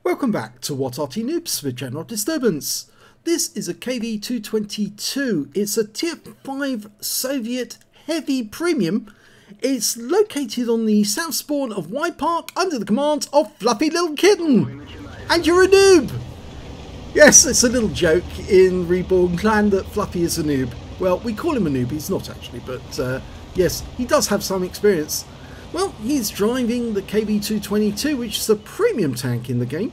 Welcome back to What Arty Noobs for General Disturbance. This is a KV-220-2. It's a Tier 5 Soviet heavy premium. It's located on the south spawn of Widepark under the command of Fluffylilkitten. And you're a noob! Yes, it's a little joke in REBRN clan that Fluffy is a noob. Well, we call him a noob, he's not actually, but yes, he does have some experience. Well, he's driving the KV-220-2, which is a premium tank in the game.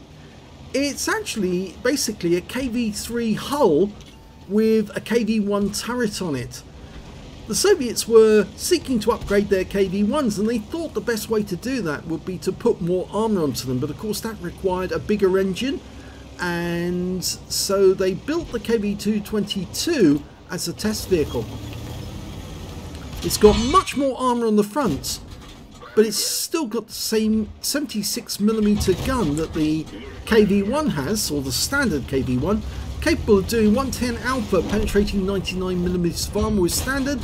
It's actually basically a KV-3 hull with a KV-1 turret on it. The Soviets were seeking to upgrade their KV-1s, and they thought the best way to do that would be to put more armour onto them, but of course that required a bigger engine, and so they built the KV-220-2 as a test vehicle. It's got much more armour on the front, but it's still got the same 76mm gun that the KV-1 has, or the standard KV-1, capable of doing 110 alpha, penetrating 99mm of armour with standard,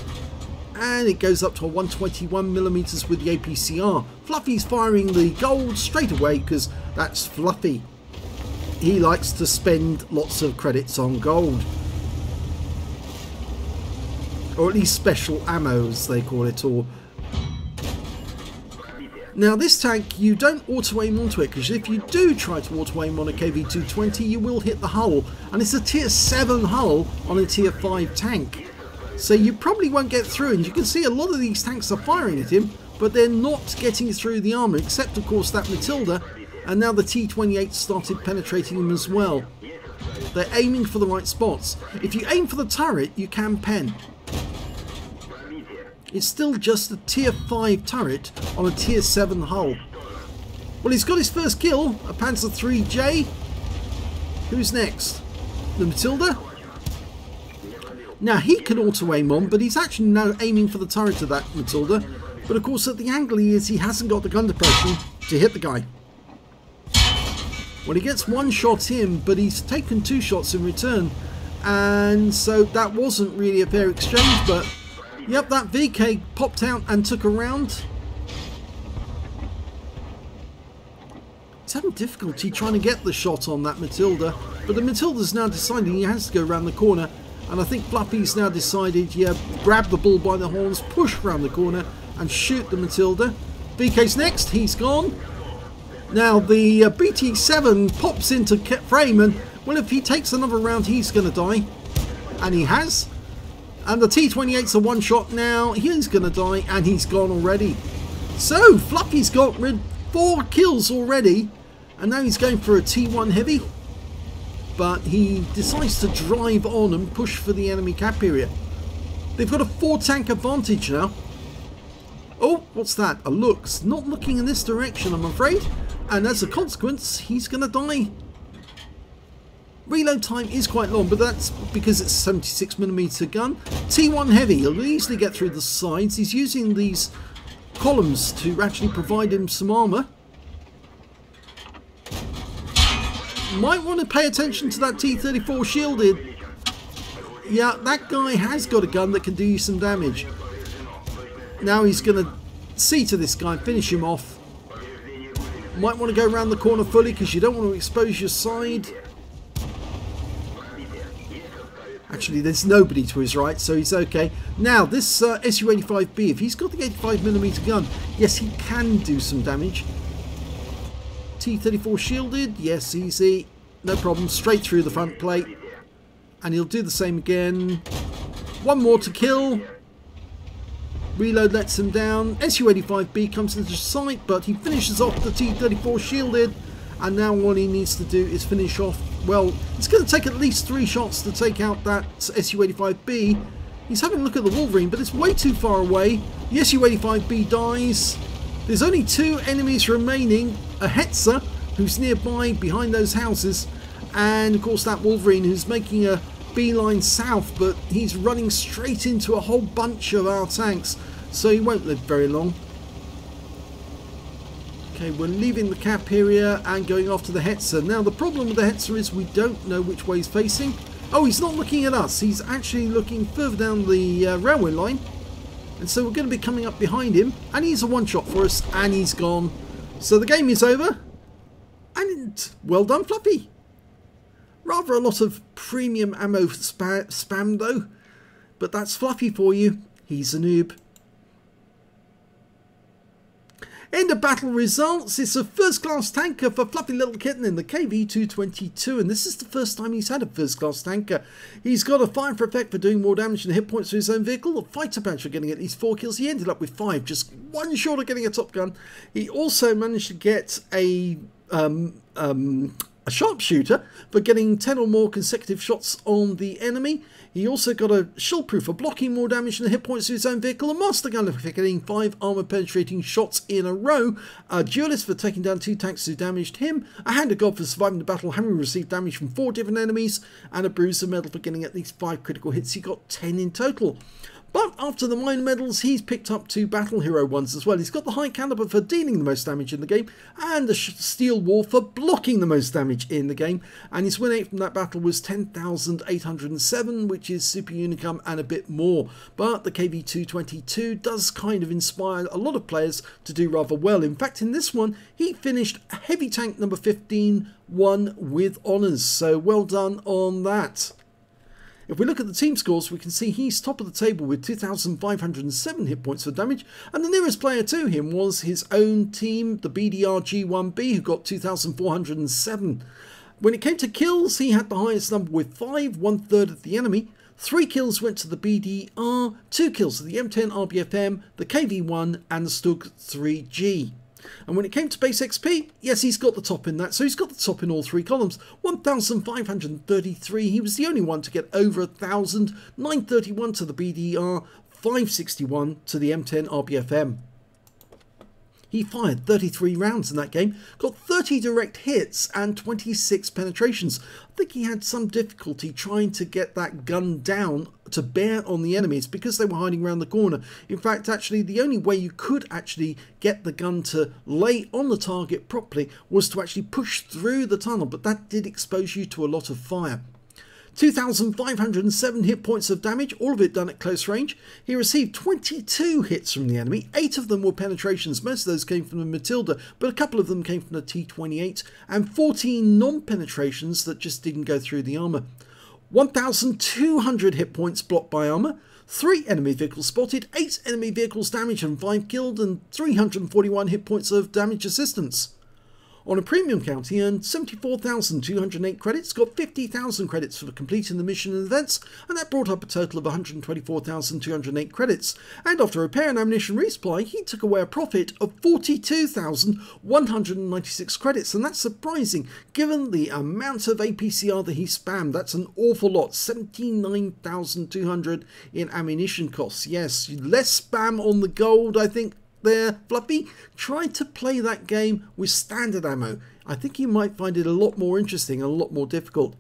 and it goes up to a 121mm with the APCR. Fluffy's firing the gold straight away because that's Fluffy. He likes to spend lots of credits on gold. Or at least special ammo, as they call it, or... Now this tank, you don't auto-aim onto it, because if you do try to auto-aim on a KV-220, you will hit the hull. And it's a Tier 7 hull on a Tier 5 tank. So you probably won't get through, and you can see a lot of these tanks are firing at him, but they're not getting through the armour, except of course that Matilda, and now the T-28 started penetrating him as well. They're aiming for the right spots. If you aim for the turret, you can pen. It's still just a Tier 5 turret on a Tier 7 hull. Well, he's got his first kill, a Panzer 3J. Who's next? The Matilda? Now, he can auto-aim on, but he's actually now aiming for the turret of that Matilda. But of course, at the angle he is, he hasn't got the gun depression to hit the guy. Well, he gets one shot in, but he's taken two shots in return. And so that wasn't really a fair exchange, but... Yep, that VK popped out and took a round. He's having difficulty trying to get the shot on that Matilda, but the Matilda's now deciding he has to go around the corner, and I think Fluffy's now decided, yeah, grab the bull by the horns, push around the corner and shoot the Matilda. VK's next, he's gone. Now the BT-7 pops into frame, and well, if he takes another round he's going to die, and he has. And the T-28's a one shot now, he's going to die, and he's gone already. So, Fluffy's got 4 kills already, and now he's going for a T1 heavy. But he decides to drive on and push for the enemy cap area. They've got a 4 tank advantage now. Oh, what's that? A looks. Not looking in this direction, I'm afraid. And as a consequence, he's going to die. Reload time is quite long, but that's because it's a 76mm gun. T1 heavy, he'll easily get through the sides. He's using these columns to actually provide him some armour. Might want to pay attention to that T-34 shielded. Yeah, that guy has got a gun that can do you some damage. Now he's going to see to this guy and finish him off. Might want to go around the corner fully because you don't want to expose your side. Actually, there's nobody to his right, so he's okay. Now, this Su-85B, if he's got the 85mm gun, yes, he can do some damage. T-34 shielded, yes, easy. No problem, straight through the front plate. And he'll do the same again. One more to kill. Reload lets him down. Su-85B comes into sight, but he finishes off the T-34 shielded. And now what he needs to do is finish off, well, it's going to take at least 3 shots to take out that Su-85B. He's having a look at the Wolverine, but it's way too far away. The Su-85B dies. There's only 2 enemies remaining. A Hetzer, who's nearby behind those houses, and of course that Wolverine who's making a beeline south, but he's running straight into a whole bunch of our tanks, so he won't live very long. Okay, we're leaving the cap area and going after the Hetzer. Now the problem with the Hetzer is we don't know which way he's facing. Oh, he's not looking at us. He's actually looking further down the railway line. And so we're going to be coming up behind him. And he's a one-shot for us. And he's gone. So the game is over. And well done, Fluffy. Rather a lot of premium ammo spam though, but that's Fluffy for you. He's a noob. End of battle results. It's a first class tanker for Fluffylilkitten in the KV-220-2, and this is the first time he's had a first class tanker. He's got a fire effect for doing more damage than hit points to his own vehicle, a fighter badge for getting at least 4 kills. He ended up with 5, just one short of getting a top gun. He also managed to get a sharpshooter for getting 10 or more consecutive shots on the enemy. He also got a shieldproof for blocking more damage than hit points to his own vehicle, a master gunner for getting 5 armor penetrating shots in a row, a duelist for taking down 2 tanks who damaged him, a hand of God for surviving the battle having received damage from 4 different enemies, and a bruiser medal for getting at least 5 critical hits. He got 10 in total. But after the minor medals, he's picked up 2 battle hero ones as well. He's got the high caliber for dealing the most damage in the game, and the steel wall for blocking the most damage in the game. And his win rate from that battle was 10,807, which is super unicum and a bit more. But the KV-220-2 does kind of inspire a lot of players to do rather well. In fact, in this one, he finished heavy tank number 15, won with honours. So well done on that. If we look at the team scores, we can see he's top of the table with 2,507 hit points for damage, and the nearest player to him was his own team, the BDR-G1B, who got 2,407. When it came to kills, he had the highest number with 5, 1/3 of the enemy. 3 kills went to the BDR, 2 kills to the M10 RBFM, the KV-1 and the Stug 3G. And when it came to base XP, yes, he's got the top in that. So he's got the top in all 3 columns. 1,533. He was the only one to get over 1,000. 931 to the BDR. 561 to the M10 RBFM. He fired 33 rounds in that game, got 30 direct hits and 26 penetrations. I think he had some difficulty trying to get that gun down to bear on the enemies because they were hiding around the corner. In fact, actually, the only way you could actually get the gun to lay on the target properly was to actually push through the tunnel, but that did expose you to a lot of fire. 2,507 hit points of damage, all of it done at close range. He received 22 hits from the enemy. 8 of them were penetrations. Most of those came from the Matilda, but a couple of them came from the T28, and 14 non-penetrations that just didn't go through the armour. 1,200 hit points blocked by armour. 3 enemy vehicles spotted, 8 enemy vehicles damaged and 5 killed, and 341 hit points of damage assistance. On a premium count, he earned 74,208 credits, got 50,000 credits for completing the mission and events, and that brought up a total of 124,208 credits. And after repair and ammunition resupply, he took away a profit of 42,196 credits, and that's surprising given the amount of APCR that he spammed. That's an awful lot, 79,200 in ammunition costs. Yes, less spam on the gold, I think. There, Fluffy, try to play that game with standard ammo. I think you might find it a lot more interesting and a lot more difficult.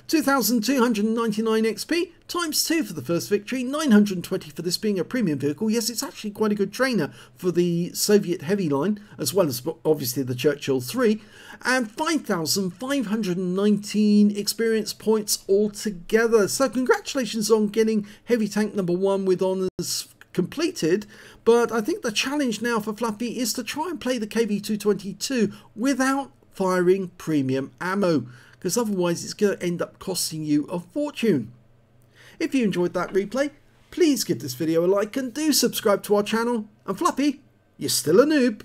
2,299 XP times 2 for the first victory, 920 for this being a premium vehicle. Yes, it's actually quite a good trainer for the Soviet heavy line, as well as obviously the Churchill 3, and 5,519 experience points altogether. So congratulations on getting heavy tank number 1 with honours completed, but I think the challenge now for Fluffy is to try and play the KV-220-2 without firing premium ammo, because otherwise it's going to end up costing you a fortune. If you enjoyed that replay, please give this video a like and do subscribe to our channel. And Fluffy, you're still a noob.